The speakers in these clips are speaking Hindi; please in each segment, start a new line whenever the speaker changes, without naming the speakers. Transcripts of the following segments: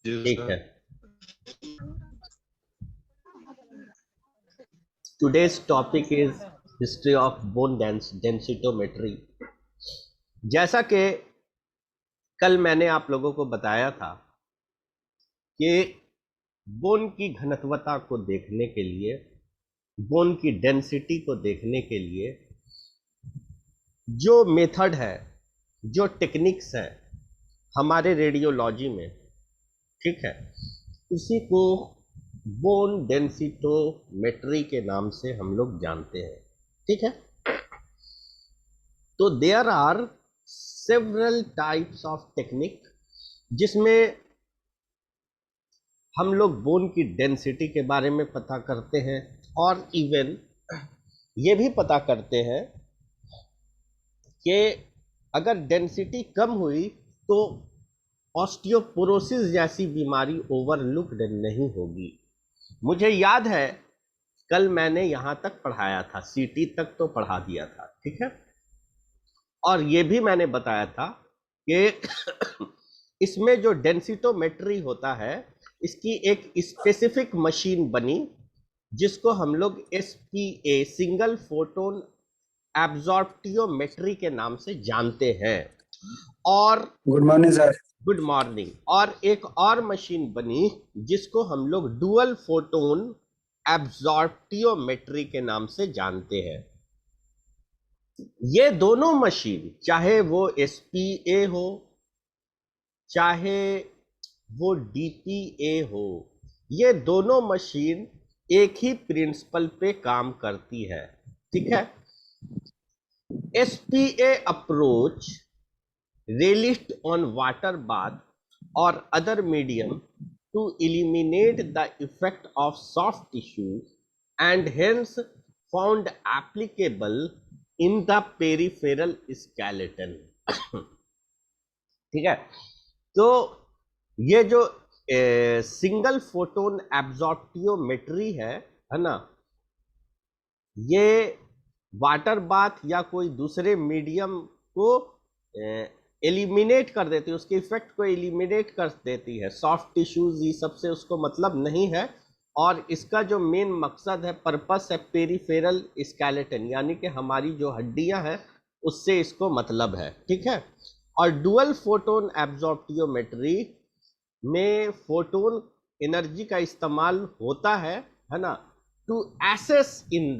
ठीक है। Today's topic is history of bone densitometry. जैसा कि कल मैंने आप लोगों को बताया था कि बोन की घनत्वता को देखने के लिए, बोन की डेंसिटी को देखने के लिए जो मेथड है, जो टेक्निक्स है हमारे रेडियोलॉजी में, ठीक है, उसी को बोन डेंसिटोमेट्री के नाम से हम लोग जानते हैं। ठीक है। तो there are several types of technique जिसमें हम लोग बोन की डेंसिटी के बारे में पता करते हैं और इवन ये भी पता करते हैं कि अगर डेंसिटी कम हुई तो ऑस्टियोपोरोसिस जैसी बीमारी ओवरलुक्ड नहीं होगी। मुझे याद है कल मैंने यहां तक पढ़ाया था, सीटी तक तो पढ़ा दिया था। ठीक है। और ये भी मैंने बताया था कि इसमें जो डेंसिटोमेट्री होता है, इसकी एक स्पेसिफिक मशीन बनी जिसको हम लोग SPA, सिंगल फोटोन एब्जॉर्प्टियोमेट्री के नाम से जानते हैं। और
good morning sir.
Good morning. और एक और मशीन बनी जिसको हम लोग डुअल फोटोन एब्जॉर्प्टियोमेट्री के नाम से जानते हैं। ये दोनों मशीन, चाहे वो SPA हो चाहे वो DPA हो, ये दोनों मशीन एक ही प्रिंसिपल पे काम करती है। ठीक है। SPA approach relished on water bath or other medium to eliminate the effect of soft tissue and hence found applicable in the peripheral skeleton। ठीक है। तो ये जो सिंगल फोटोन एब्जॉर्प्टियोमेट्री है ना, ये वाटर बाथ या कोई दूसरे मीडियम को एलिमिनेट कर देती है, उसके इफेक्ट को एलिमिनेट कर देती है। सॉफ्ट टिश्यूज ये सबसे उसको मतलब नहीं है। और इसका जो मेन मकसद है, पर्पस है, पेरिफेरल स्केलेटन, यानी कि हमारी जो हड्डियां हैं उससे इसको मतलब है। ठीक है। और डुअल फोटोन एब्जॉर्प्टियोमेट्री में फोटोन एनर्जी का इस्तेमाल होता है ना, to assess in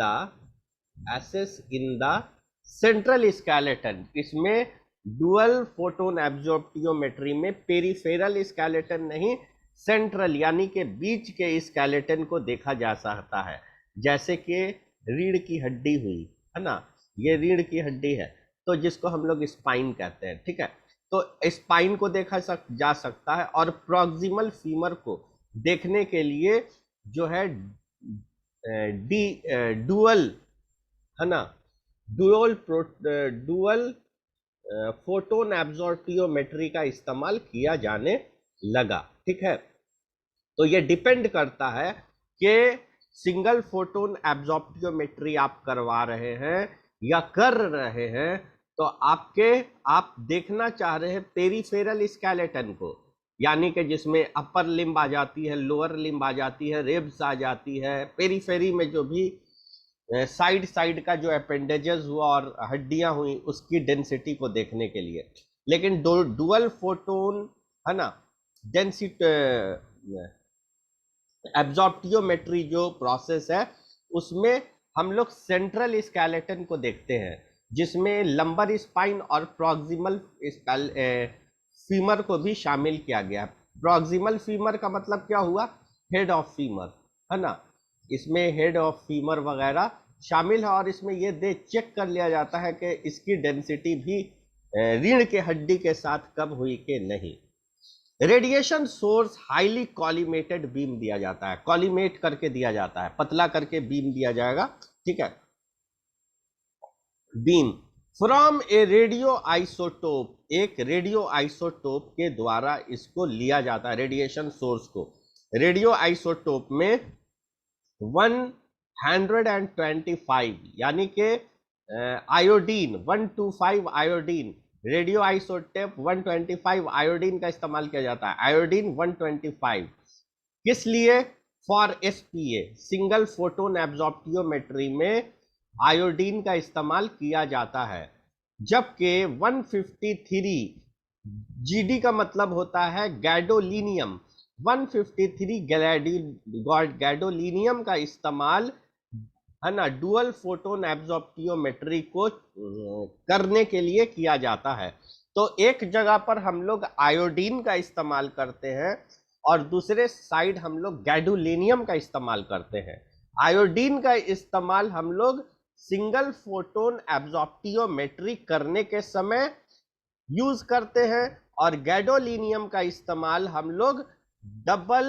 the central skeleton. इसमें डुअल फोटोन एब्जॉर्प्टियोमेट्री में पेरिफेरल स्केलेटन नहीं, सेंट्रल यानी कि बीच के स्केलेटन को देखा जा सकता है। जैसे कि रीढ़ की हड्डी हुई है ना, ये रीढ़ की हड्डी है तो जिसको हम लोग स्पाइन कहते हैं। ठीक है। तो स्पाइन को देखा जा सकता है। और प्रॉक्सिमल फीमर को देखने के लिए जो है डुअल है ना, डुअल फोटोन एब्जॉर्प्टियोमेट्री का इस्तेमाल किया जाने लगा। ठीक है। तो ये डिपेंड करता है कि सिंगल फोटोन एब्जॉर्प्टियोमेट्री आप करवा रहे हैं या कर रहे हैं, तो आप देखना चाह रहे हैं पेरिफेरल स्केलेटन को, यानी कि जिसमें अपर लिम्ब आ जाती है, लोअर लिम्ब आ जाती है, रिब्स आ जाती है, पेरिफेरी में जो भी साइड का जो अपेंडेजेस हुआ और हड्डियां हुई उसकी डेंसिटी को देखने के लिए। लेकिन डुअल फोटोन है ना डेंसिटी एब्जॉर्प्टियोमेट्री जो प्रोसेस है उसमें हम लोग सेंट्रल स्केलेटन को देखते हैं, जिसमें लंबर स्पाइन और प्रॉक्सिमल फीमर को भी शामिल किया गया। प्रॉक्सिमल फीमर का मतलब क्या हुआ? हेड ऑफ फीमर है ना, इसमें हेड ऑफ फीमर वगैरह शामिल है। और इसमें ये चेक कर लिया जाता है कि इसकी डेंसिटी भी रीढ़ के हड्डी के साथ कब हुई कि नहीं। रेडिएशन सोर्स हाईली कॉलीमेटेड बीम दिया जाता है, कॉलीमेट करके दिया जाता है, पतला करके बीम दिया जाएगा। ठीक है। Beam from A radio isotope, एक रेडियो आइसोटोप के द्वारा इसको लिया जाता है, रेडिएशन सोर्स को। रेडियो आइसोटोप में 125 यानी कि आयोडीन, 125 आयोडीन रेडियो आइसोटेप 125 आयोडीन का इस्तेमाल किया जाता है, आयोडीन 125। किस लिए? For SPA, single photon absorptiometry में आयोडीन का इस्तेमाल किया जाता है। जबकि 153 जीडी का मतलब होता है गैडोलीनियम, 153 गैडोलीनियम का इस्तेमाल है ना डुअल फोटोन एब्जॉर्प्टियोमेट्री को करने के लिए किया जाता है। तो एक जगह पर हम लोग आयोडीन का इस्तेमाल करते हैं और दूसरे साइड हम लोग गैडोलीनियम का इस्तेमाल करते हैं। आयोडीन का इस्तेमाल हम लोग सिंगल फोटोन एब्जॉर्प्टियोमेट्री करने के समय यूज करते हैं और गैडोलीनियम का इस्तेमाल हम लोग डबल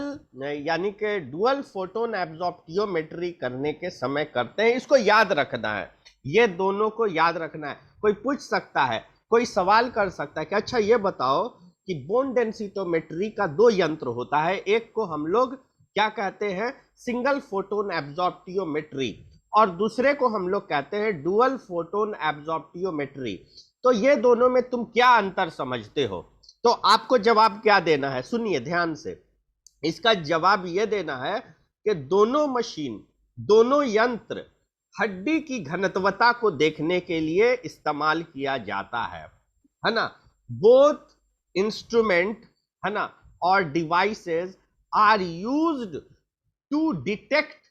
यानी कि डुअल फोटोन एब्जॉर्प्टियोमेट्री करने के समय करते हैं। इसको याद रखना है, ये दोनों को याद रखना है। कोई पूछ सकता है, कोई सवाल कर सकता है कि अच्छा ये बताओ कि बोन डेंसिटोमेट्री का दो यंत्र होता है, एक को हम लोग क्या कहते हैं सिंगल फोटोन एब्जॉर्प्टियोमेट्री और दूसरे को हम लोग कहते हैं डुअल फोटोन एब्जॉर्प्टियोमेट्री। तो ये दोनों में तुम क्या अंतर समझते हो? तो आपको जवाब क्या देना है, सुनिए ध्यान से। इसका जवाब यह देना है कि दोनों मशीन, दोनों यंत्र हड्डी की घनत्वता को देखने के लिए इस्तेमाल किया जाता है ना। बोथ इंस्ट्रूमेंट है ना और devices are used to detect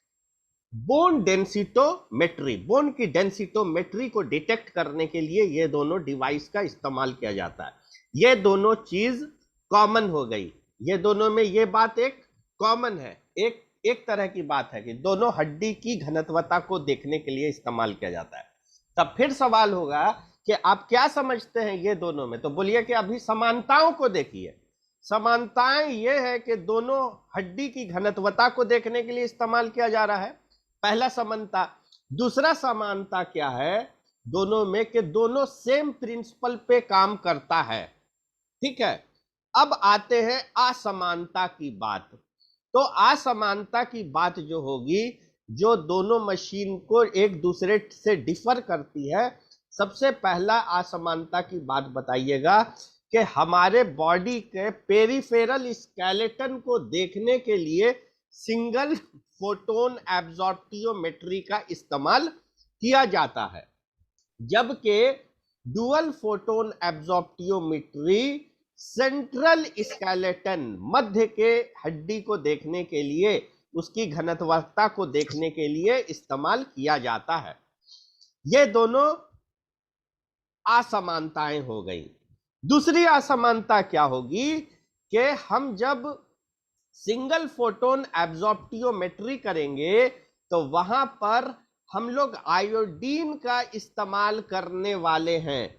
bone densitometry, bone की डेंसिटोमेट्री को डिटेक्ट करने के लिए ये दोनों डिवाइस का इस्तेमाल किया जाता है। ये दोनों चीज कॉमन हो गई, ये दोनों में ये बात एक कॉमन है, एक तरह की बात है कि दोनों हड्डी की घनत्वता को देखने के लिए इस्तेमाल किया जाता है। तब फिर सवाल होगा कि आप क्या समझते हैं ये दोनों में? तो बोलिए कि अभी समानताओं को देखिए। समानताएं ये है कि दोनों हड्डी की घनत्वता को देखने के लिए इस्तेमाल किया जा रहा है, पहला समानता। दूसरा समानता क्या है दोनों में कि दोनों सेम प्रिंसिपल पे काम करता है। ठीक है, अब आते हैं असमानता की बात। तो असमानता की बात जो होगी, जो दोनों मशीन को एक दूसरे से डिफर करती है, सबसे पहला असमानता की बात बताइएगा कि हमारे बॉडी के पेरिफेरल स्केलेटन को देखने के लिए सिंगल फोटोन एब्जॉर्प्टियोमेट्री का इस्तेमाल किया जाता है, जबकि डुअल फोटोन एब्जॉर्प्टियोमेट्री सेंट्रल स्केलेटन, मध्य के हड्डी को देखने के लिए, उसकी घनत्वता को देखने के लिए इस्तेमाल किया जाता है। ये दोनों असमानताएं हो गई। दूसरी असमानता क्या होगी कि हम जब सिंगल फोटोन एब्जॉर्प्टियोमेट्री करेंगे तो वहां पर हम लोग आयोडीन का इस्तेमाल करने वाले हैं,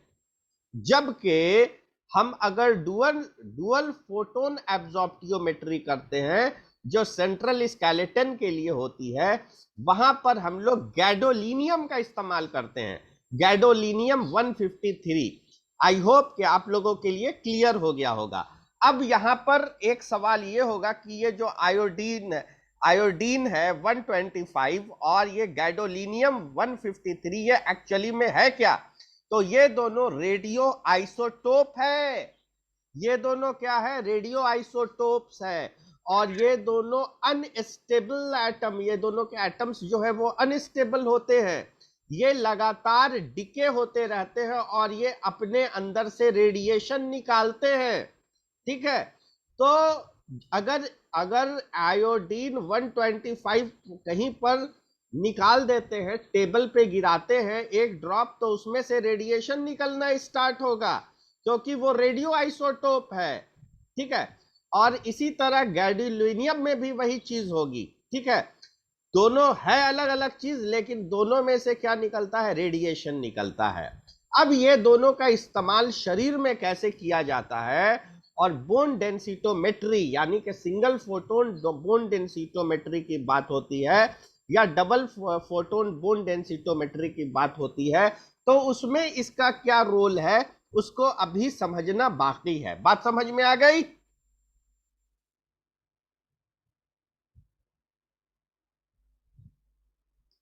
जबकि हम अगर डुअल फोटोन एब्जॉर्प्टियोमेट्री करते हैं जो सेंट्रल स्केलेटन के लिए होती है, वहां पर हम लोग गैडोलीनियम का इस्तेमाल करते हैं, गैडोलीनियम 153। आई होप कि आप लोगों के लिए क्लियर हो गया होगा। अब यहां पर एक सवाल ये होगा कि ये जो आयोडीन है 125 और ये गैडोलीनियम 153 ये एक्चुअली में है क्या? तो ये दोनों रेडियो आइसोटोप है। ये दोनों क्या है? रेडियो आइसोटोप्स है। और ये दोनों अनस्टेबल एटम, ये दोनों के एटम्स जो है वो अनस्टेबल होते हैं, ये लगातार डिके होते रहते हैं और ये अपने अंदर से रेडिएशन निकालते हैं। ठीक है, तो अगर अगर आयोडीन 125 कहीं पर निकाल देते हैं, टेबल पे गिराते हैं एक ड्रॉप, तो उसमें से रेडिएशन निकलना स्टार्ट होगा क्योंकि वो रेडियो आइसोटोप है। ठीक है, और इसी तरह गैडोलीनियम में भी वही चीज होगी। ठीक है, दोनों है अलग अलग चीज, लेकिन दोनों में से क्या निकलता है? रेडिएशन निकलता है। अब ये दोनों का इस्तेमाल शरीर में कैसे किया जाता है और बोन डेंसिटोमेट्री यानी कि सिंगल फोटोन बोन डेंसिटोमेट्री की बात होती है या डबल फोटोन बोन डेंसिटोमेट्री की बात होती है, तो उसमें इसका क्या रोल है उसको अभी समझना बाकी है। बात समझ में आ गई?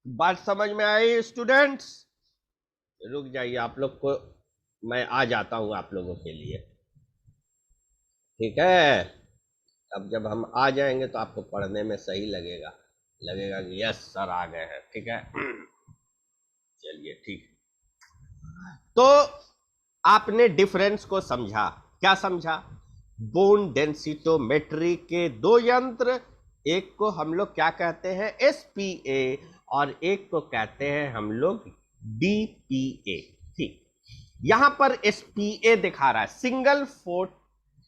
बात समझ में आई स्टूडेंट्स? रुक जाइए, आप लोग को मैं आ जाता हूं आप लोगों के लिए, ठीक है। अब जब हम आ जाएंगे तो आपको पढ़ने में सही लगेगा, लगेगा कि यस सर आ गए हैं, ठीक है। चलिए ठीक। तो आपने डिफरेंस को समझा, क्या समझा? बोन डेंसिटोमेट्री के दो यंत्र, एक को हम लोग क्या कहते हैं, एसपीए, और एक को कहते हैं हम लोग डीपीए। ठीक, यहां पर एसपीए दिखा रहा है,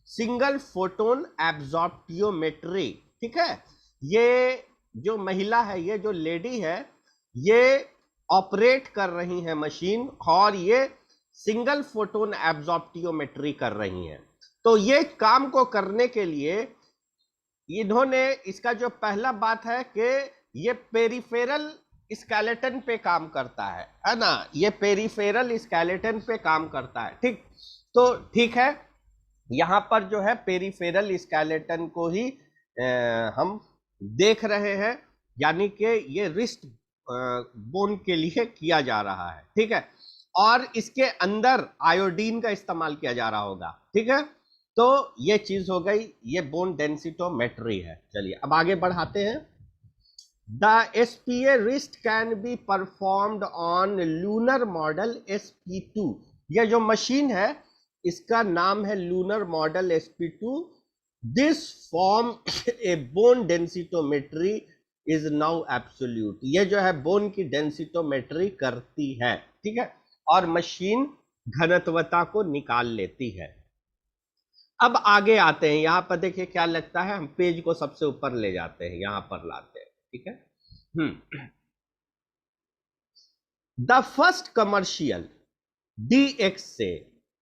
सिंगल फोटोन एब्जॉर्प्टियोमेट्री, ठीक है। ये जो महिला है, ये जो लेडी है, ये ऑपरेट कर रही है मशीन, और ये सिंगल फोटोन एब्जॉर्प्टियोमेट्री कर रही हैं। तो ये काम को करने के लिए इन्होंने, इसका जो पहला बात है कि ये पेरिफेरल स्केलेटन पे काम करता है ना, ये पेरिफेरल स्केलेटन पे काम करता है, ठीक। तो ठीक है, यहां पर जो है पेरिफेरल स्केलेटन को ही हम देख रहे हैं, यानी कि ये रिस्ट बोन के लिए किया जा रहा है, ठीक है। और इसके अंदर आयोडीन का इस्तेमाल किया जा रहा होगा, ठीक है। तो ये चीज हो गई, ये बोन डेंसिटोमेट्री है। चलिए अब आगे बढ़ाते हैं। The SPA wrist can be performed on lunar model SP2। यह जो मशीन है इसका नाम है lunar model SP2। This form A bone densitometry is now absolute. ये जो है बोन की डेंसिटोमेट्री करती है, ठीक है, और मशीन घनत्वता को निकाल लेती है। अब आगे आते हैं, यहां पर देखिए क्या लगता है, हम पेज को सबसे ऊपर ले जाते हैं, यहां पर लाते हैं, ठीक है। द फर्स्ट कमर्शियल DXA,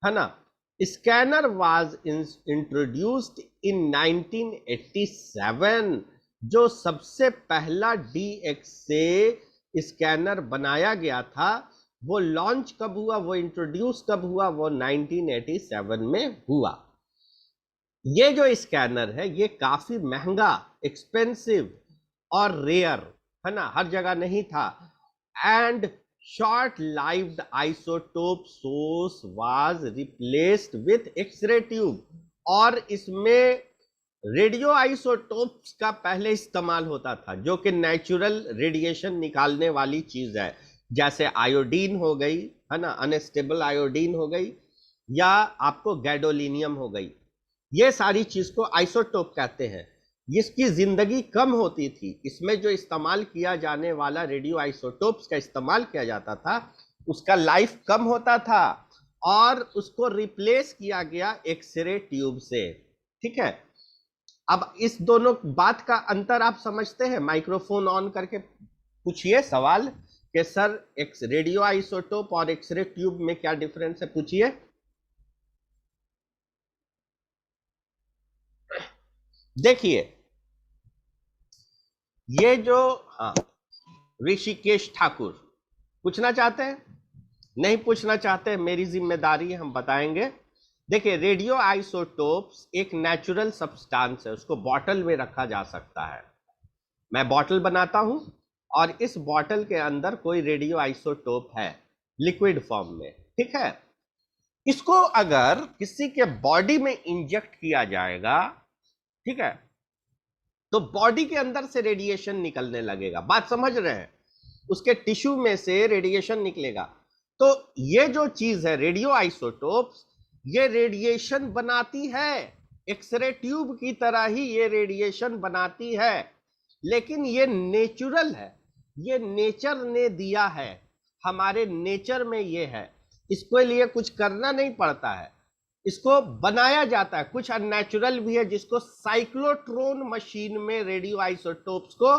है ना, स्कैनर वाज इंट्रोड्यूस्ड इन 1987। जो सबसे पहला DXA स्कैनर बनाया गया था, वो लॉन्च कब हुआ, वो इंट्रोड्यूस कब हुआ, वो 1987 में हुआ। ये जो स्कैनर है ये काफी महंगा, एक्सपेंसिव और रेयर, है ना, हर जगह नहीं था। And short lived isotope source was replaced with X-ray tube. और इसमें रेडियो आइसोटोप्स का पहले इस्तेमाल होता था, जो कि नेचुरल रेडिएशन निकालने वाली चीज है, जैसे आयोडीन हो गई, है ना, अनस्टेबल आयोडीन हो गई, या आपको गैडोलिनियम हो गई। ये सारी चीज को आइसोटोप कहते हैं। जिसकी जिंदगी कम होती थी, इसमें जो इस्तेमाल किया जाने वाला रेडियो आइसोटोप्स का इस्तेमाल किया जाता था, उसका लाइफ कम होता था, और उसको रिप्लेस किया गया एक्सरे ट्यूब से, ठीक है। अब इस दोनों बात का अंतर आप समझते हैं? माइक्रोफोन ऑन करके पूछिए सवाल कि सर एक्स रेडियो आइसोटोप और एक्सरे ट्यूब में क्या डिफरेंस है, पूछिए। देखिए ये जो, हाँ, ऋषिकेश ठाकुर पूछना चाहते हैं? नहीं पूछना चाहते, मेरी जिम्मेदारी है, हम बताएंगे। देखिए रेडियो आइसोटोप्स एक नेचुरल सब्सटेंस है, उसको बॉटल में रखा जा सकता है। मैं बॉटल बनाता हूं और इस बॉटल के अंदर कोई रेडियो आइसोटोप है लिक्विड फॉर्म में, ठीक है। इसको अगर किसी के बॉडी में इंजेक्ट किया जाएगा, ठीक है, तो बॉडी के अंदर से रेडिएशन निकलने लगेगा। बात समझ रहे हैं? उसके टिश्यू में से रेडिएशन निकलेगा। तो ये जो चीज है रेडियो आइसोटोप्स, ये रेडिएशन बनाती है, एक्सरे ट्यूब की तरह ही ये रेडिएशन बनाती है, लेकिन ये नेचुरल है, ये नेचर ने दिया है, हमारे नेचर में ये है, इसके लिए कुछ करना नहीं पड़ता है, इसको बनाया जाता है। कुछ अननेचुरल भी है जिसको साइक्लोट्रॉन मशीन में रेडियो आइसोटोप्स को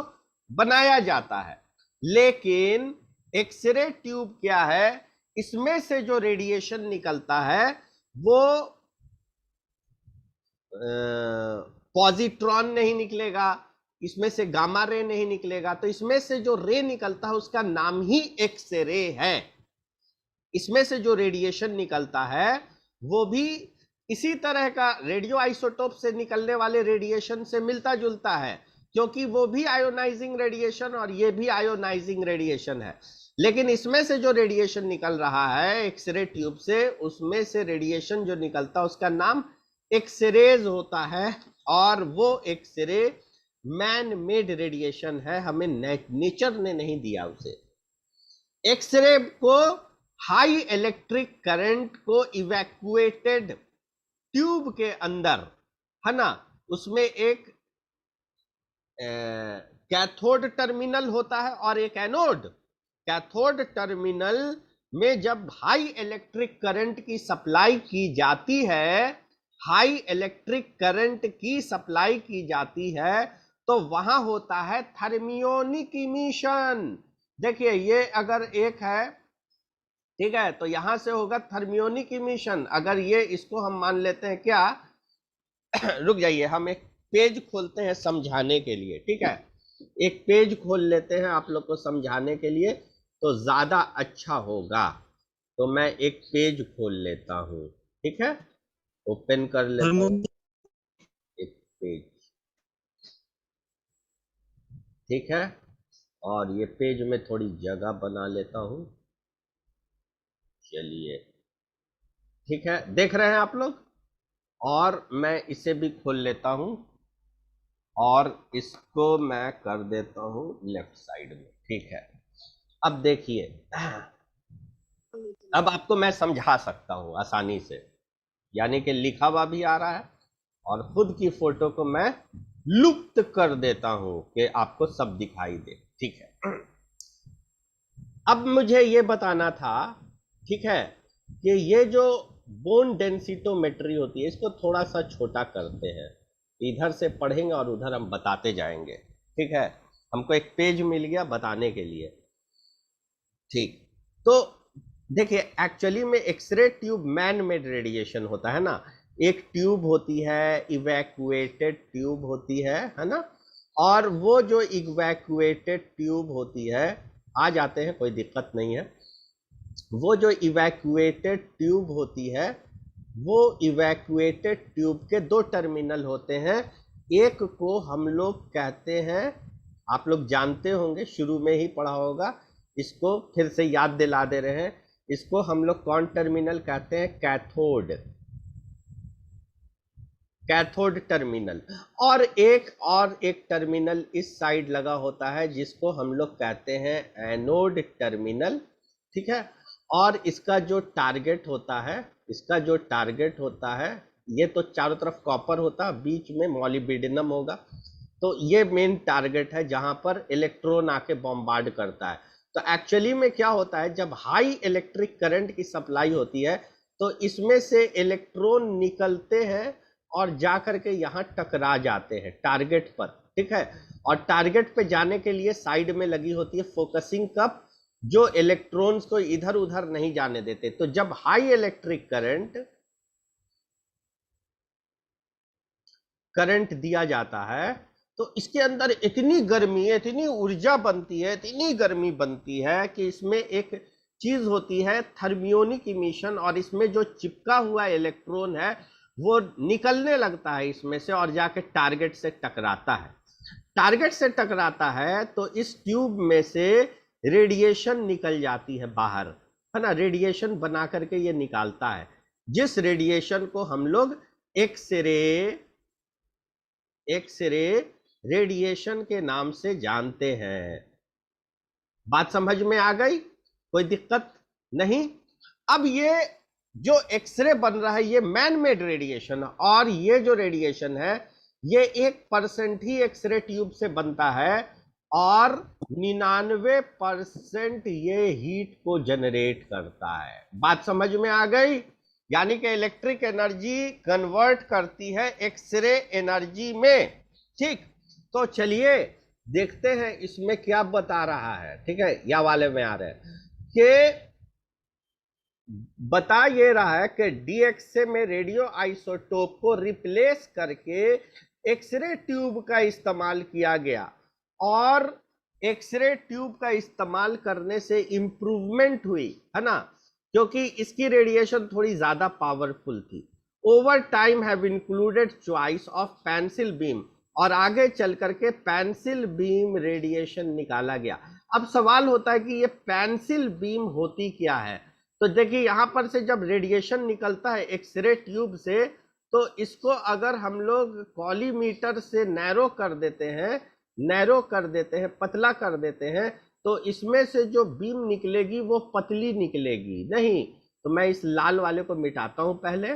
बनाया जाता है। लेकिन एक्सरे ट्यूब क्या है, इसमें से जो रेडिएशन निकलता है वो पॉजिट्रॉन नहीं निकलेगा, इसमें से गामा रे नहीं निकलेगा, तो इसमें से जो रे निकलता है उसका नाम ही एक्सरे है। इसमें से जो रेडिएशन निकलता है वो भी इसी तरह का रेडियो आइसोटोप से निकलने वाले रेडिएशन से मिलता जुलता है, क्योंकि वो भी आयोनाइजिंग रेडिएशन और ये भी आयोनाइजिंग रेडिएशन है। लेकिन इसमें से जो रेडिएशन निकल रहा है एक्सरे ट्यूब से, उसमें से रेडिएशन जो निकलता है उसका नाम एक्सरेज होता है, और वो एक्सरे मैन मेड रेडिएशन है, हमें नेचर ने नहीं दिया उसे। एक्सरे को हाई इलेक्ट्रिक करंट को इवैक्यूएटेड ट्यूब के अंदर, है ना, उसमें एक कैथोड टर्मिनल होता है और एक एनोड। कैथोड टर्मिनल में जब हाई इलेक्ट्रिक करंट की सप्लाई की जाती है, हाई इलेक्ट्रिक करंट की सप्लाई की जाती है, तो वहां होता है थर्मियोनिक इमिशन। देखिए ये अगर एक है, ठीक है, तो यहां से होगा थर्मियोनिक इमिशन। अगर ये इसको हम मान लेते हैं क्या रुक जाइए, हम एक पेज खोलते हैं समझाने के लिए, ठीक है, एक पेज खोल लेते हैं आप लोग को समझाने के लिए, तो ज्यादा अच्छा होगा। तो मैं एक पेज खोल लेता हूं, ठीक है, ओपन कर लेता हूं एक पेज, ठीक है, और ये पेज में थोड़ी जगह बना लेता हूं। चलिए, ठीक है, देख रहे हैं आप लोग, और मैं इसे भी खोल लेता हूं और इसको मैं कर देता हूं लेफ्ट साइड में, ठीक है। अब देखिए, अब आपको मैं समझा सकता हूं आसानी से, यानी कि लिखा हुआ भी आ रहा है और खुद की फोटो को मैं लुप्त कर देता हूं कि आपको सब दिखाई दे, ठीक है। अब मुझे ये बताना था, ठीक है, कि ये जो बोन डेंसिटोमेट्री होती है इसको थोड़ा सा छोटा करते हैं, इधर से पढ़ेंगे और उधर हम बताते जाएंगे, ठीक है। हमको एक पेज मिल गया बताने के लिए, ठीक। तो देखिए, एक्चुअली में X-ray tube man made radiation होता है ना, एक ट्यूब होती है, इवैक्यूएटेड ट्यूब होती है ना, और वो जो इवैक्यूएटेड ट्यूब होती है, आ जाते हैं कोई दिक्कत नहीं है, वो जो इवैक्यूएटेड ट्यूब होती है, वो इवैक्यूएटेड ट्यूब के दो टर्मिनल होते हैं। एक को हम लोग कहते हैं, आप लोग जानते होंगे, शुरू में ही पढ़ा होगा, इसको फिर से याद दिला दे रहे हैं, इसको हम लोग कौन टर्मिनल कहते हैं? Cathode, cathode terminal. और एक टर्मिनल इस साइड लगा होता है जिसको हम लोग कहते हैं एनोड टर्मिनल, ठीक है। और इसका जो टारगेट होता है, इसका जो टारगेट होता है, ये तो चारों तरफ कॉपर होता है, बीच में मॉलिब्डेनम होगा, तो ये मेन टारगेट है जहां पर इलेक्ट्रॉन आके बॉम्बार्ड करता है। तो एक्चुअली में क्या होता है, जब हाई इलेक्ट्रिक करंट की सप्लाई होती है तो इसमें से इलेक्ट्रॉन निकलते हैं और जाकर के यहां टकरा जाते हैं टारगेट पर, ठीक है। और टारगेट पे जाने के लिए साइड में लगी होती है फोकसिंग कप, जो इलेक्ट्रॉन्स को इधर उधर नहीं जाने देते। तो जब हाई इलेक्ट्रिक करंट दिया जाता है तो इसके अंदर इतनी गर्मी, इतनी ऊर्जा बनती है, इतनी गर्मी बनती है कि इसमें एक चीज होती है थर्मियोनिक इमिशन, और इसमें जो चिपका हुआ इलेक्ट्रॉन है वो निकलने लगता है इसमें से और जाके टारगेट से टकराता है। टारगेट से टकराता है तो इस ट्यूब में से रेडिएशन निकल जाती है बाहर, है ना, रेडिएशन बना करके ये निकालता है, जिस रेडिएशन को हम लोग एक्सरे रेडिएशन के नाम से जानते हैं। बात समझ में आ गई? कोई दिक्कत नहीं। अब ये जो एक्सरे बन रहा है ये मैन मेड रेडिएशन, और ये जो रेडिएशन है ये 1% ही एक्सरे ट्यूब से बनता है और 99% ये हीट को जनरेट करता है। बात समझ में आ गई? यानी कि इलेक्ट्रिक एनर्जी कन्वर्ट करती है एक्सरे एनर्जी में, ठीक। तो चलिए देखते हैं इसमें क्या बता रहा है, ठीक है, या वाले में आ रहे हैं कि बता ये रहा है कि डीएक्सए में रेडियो आइसोटोप को रिप्लेस करके एक्सरे ट्यूब का इस्तेमाल किया गया, और एक्सरे ट्यूब का इस्तेमाल करने से इंप्रूवमेंट हुई, है ना, क्योंकि इसकी रेडिएशन थोड़ी ज्यादा पावरफुल थी। Over time have included choice of pencil beam, और आगे चल करके पेंसिल बीम रेडिएशन निकाला गया। अब सवाल होता है कि ये पेंसिल बीम होती क्या है। तो देखिए यहां पर से जब रेडिएशन निकलता है एक्सरे ट्यूब से, तो इसको अगर हम लोग कॉलीमीटर से नैरो कर देते हैं, पतला कर देते हैं, तो इसमें से जो बीम निकलेगी वो पतली निकलेगी नहीं। तो मैं इस लाल वाले को मिटाता हूं, पहले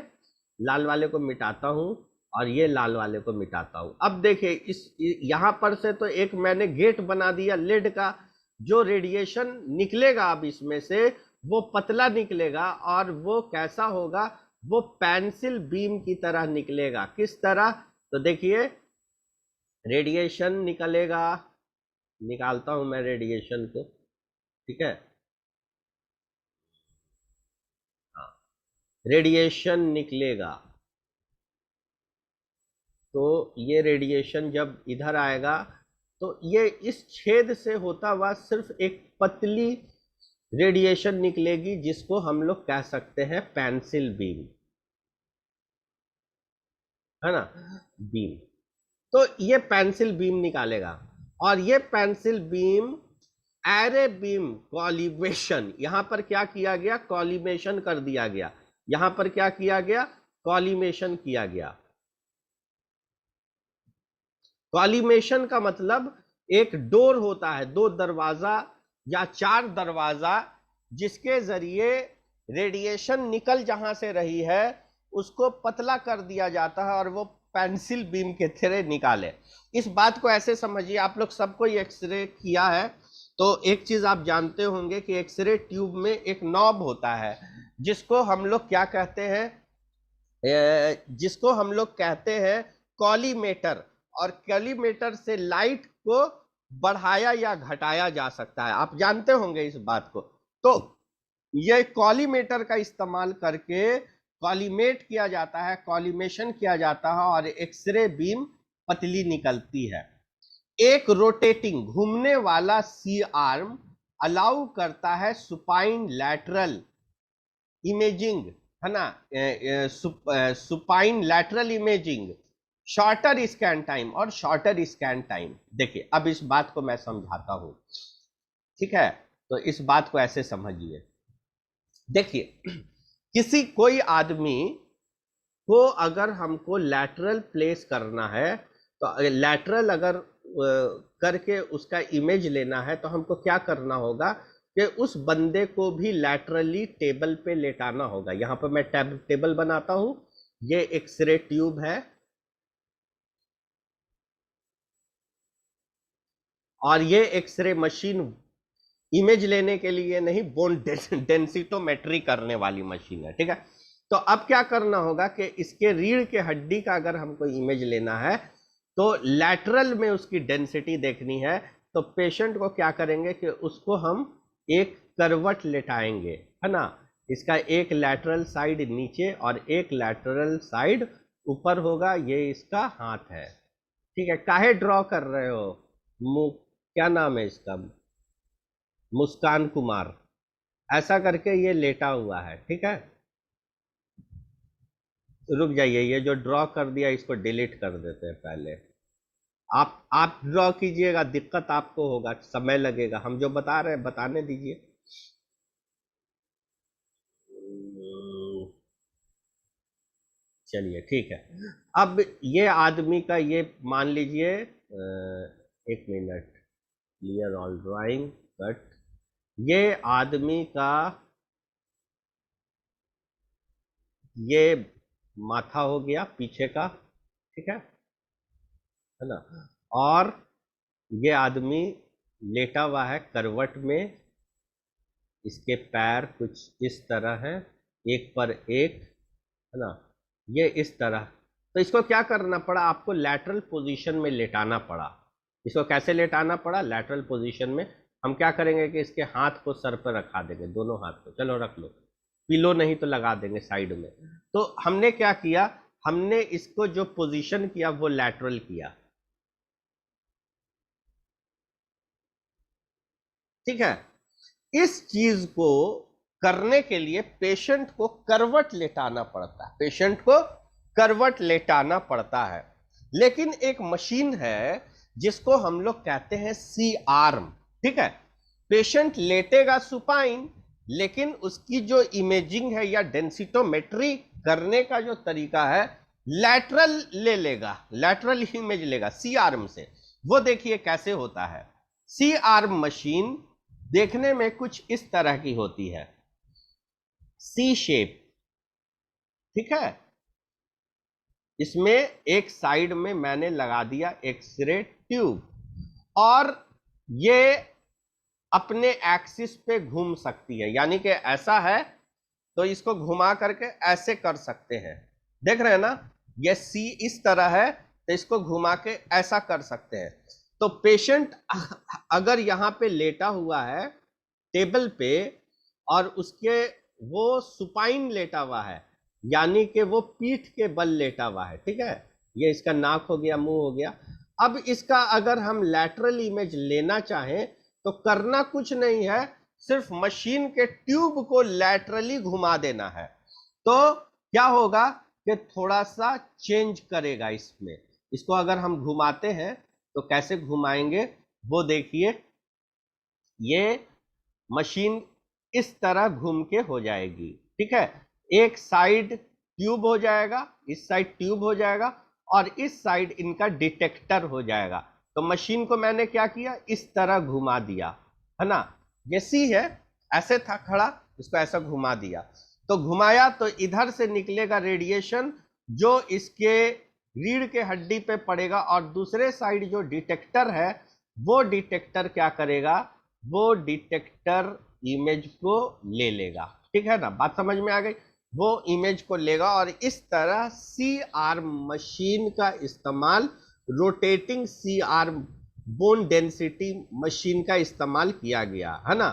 लाल वाले को मिटाता हूं और ये लाल वाले को मिटाता हूं। अब देखिए इस यहां पर से तो एक मैंने गेट बना दिया लेड का, जो रेडिएशन निकलेगा अब इसमें से वो पतला निकलेगा और वो कैसा होगा, वो पेंसिल बीम की तरह निकलेगा। किस तरह, तो देखिए रेडिएशन निकलेगा, निकालता हूं मैं रेडिएशन को, ठीक है। हाँ, रेडिएशन निकलेगा, तो ये रेडिएशन जब इधर आएगा तो ये इस छेद से होता हुआ सिर्फ एक पतली रेडिएशन निकलेगी, जिसको हम लोग कह सकते हैं पेंसिल बीम, है ना, बीम। तो ये पेंसिल बीम निकालेगा, और ये pencil beam array beam collimation, यहां पर क्या किया गया, कॉलिमेशन कर दिया गया। यहां पर क्या किया गया, कॉलिमेशन किया गया। कॉलिमेशन का मतलब एक डोर होता है, 2 दरवाजा या 4 दरवाजा, जिसके जरिए रेडिएशन निकल जहां से रही है उसको पतला कर दिया जाता है और वो पेंसिल बीम के थ्रू निकाले। इस बात को ऐसे समझिए, आप लोग सबको एक्सरे किया है तो एक चीज आप जानते होंगे कि एक्सरे ट्यूब में एक नॉब होता है, जिसको हम लोग क्या कहते हैं, जिसको हम लोग कहते हैं कॉलीमेटर। और कॉलीमेटर से लाइट को बढ़ाया या घटाया जा सकता है, आप जानते होंगे इस बात को। तो ये कॉलीमेटर का इस्तेमाल करके कॉलीमेट किया जाता है, कॉलीमेशन किया जाता है, और एक्सरे बीम पतली निकलती है। एक रोटेटिंग घूमने वाला सी आर्म अलाउ करता है सुपाइन लैटरल इमेजिंग, है ना, supine lateral imaging, shorter scan time और शॉर्टर स्कैन टाइम। देखिए अब इस बात को मैं समझाता हूं, ठीक है। तो इस बात को ऐसे समझिए, देखिए कोई आदमी को अगर हमको लैटरल प्लेस करना है, तो लैटरल अगर करके उसका इमेज लेना है, तो हमको क्या करना होगा कि उस बंदे को भी लैटरली टेबल पे लेटाना होगा। यहां पर मैं टेबल बनाता हूं, ये एक्सरे ट्यूब है, और ये एक्सरे मशीन इमेज लेने के लिए नहीं, बोन डेंसिटोमेट्री करने वाली मशीन है, ठीक है। तो अब क्या करना होगा कि इसके रीढ़ के हड्डी का अगर हमको इमेज लेना है, तो लैटरल में उसकी डेंसिटी देखनी है, तो पेशेंट को क्या करेंगे कि उसको हम एक करवट लेटाएंगे, है ना। इसका एक लैटरल साइड नीचे और एक लैटरल साइड ऊपर होगा, ये इसका हाथ है, ठीक है। काहे ड्रॉ कर रहे हो, मुंह क्या नाम है इसका, मुस्कान कुमार, ऐसा करके ये लेटा हुआ है, ठीक है। रुक जाइए, ये जो ड्रॉ कर दिया इसको डिलीट कर देते हैं पहले। आप ड्रॉ कीजिएगा, दिक्कत आपको होगा, समय लगेगा, हम जो बता रहे हैं बताने दीजिए। चलिए ठीक है। अब ये आदमी का ये मान लीजिए, एक minute, clear all drawing cut, ये आदमी का ये माथा हो गया पीछे का, ठीक है ना। और ये आदमी लेटा हुआ है करवट में, इसके पैर कुछ इस तरह है, एक पर एक, है ना, ये इस तरह। तो इसको क्या करना पड़ा, आपको लैटरल पोजीशन में लेटाना पड़ा। इसको कैसे लेटाना पड़ा, लैटरल पोजीशन में हम क्या करेंगे कि इसके हाथ को सर पर रखा देंगे, दोनों हाथ को, चलो रख लो, पिलो नहीं तो लगा देंगे साइड में। तो हमने क्या किया, हमने इसको जो पोजीशन किया वो लैटरल किया, ठीक है। इस चीज को करने के लिए पेशेंट को करवट लेटाना पड़ता है, पेशेंट को करवट लेटाना पड़ता है। लेकिन एक मशीन है जिसको हम लोग कहते हैं सी आर्म, ठीक है। पेशेंट लेटेगा सुपाइन, लेकिन उसकी जो इमेजिंग है या डेंसिटोमेट्री करने का जो तरीका है लैटरल ले लेगा, लैटरल इमेज लेगा सी आर्म से। वो देखिए कैसे होता है। सी आर्म मशीन देखने में कुछ इस तरह की होती है, सी शेप, ठीक है। इसमें एक साइड में मैंने लगा दिया एक्सरे ट्यूब, और ये अपने एक्सिस पे घूम सकती है, यानी कि ऐसा है तो इसको घुमा करके ऐसे कर सकते हैं, देख रहे हैं ना, ये सी इस तरह है तो इसको घुमा के ऐसा कर सकते हैं। तो पेशेंट अगर यहाँ पे लेटा हुआ है टेबल पे और उसके वो सुपाइन लेटा हुआ है, यानी कि वो पीठ के बल लेटा हुआ है, ठीक है। ये इसका नाक हो गया, मुंह हो गया। अब इसका अगर हम लैटरल इमेज लेना चाहें तो करना कुछ नहीं है, सिर्फ मशीन के ट्यूब को लैटरली घुमा देना है। तो क्या होगा कि थोड़ा सा चेंज करेगा इसमें। इसको अगर हम घुमाते हैं तो कैसे घुमाएंगे वो देखिए, ये मशीन इस तरह घूम के हो जाएगी, ठीक है। एक साइड ट्यूब हो जाएगा, इस साइड ट्यूब हो जाएगा, और इस साइड इनका डिटेक्टर हो जाएगा। तो मशीन को मैंने क्या किया, इस तरह घुमा दिया, है ना। ये सी है, ऐसे था खड़ा, इसको ऐसा घुमा दिया, तो घुमाया तो इधर से निकलेगा रेडिएशन जो इसके रीढ़ के हड्डी पे पड़ेगा, और दूसरे साइड जो डिटेक्टर है वो डिटेक्टर क्या करेगा, वो डिटेक्टर इमेज को ले लेगा, ठीक है ना। बात समझ में आ गई। वो इमेज को लेगा, और इस तरह सी आर्म मशीन का इस्तेमाल, रोटेटिंग सी आर्म बोन डेंसिटी मशीन का इस्तेमाल किया गया, है ना।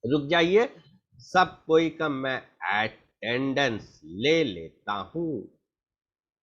रुक जाइए, सब कोई का मैं अटेंडेंस ले लेता हूं।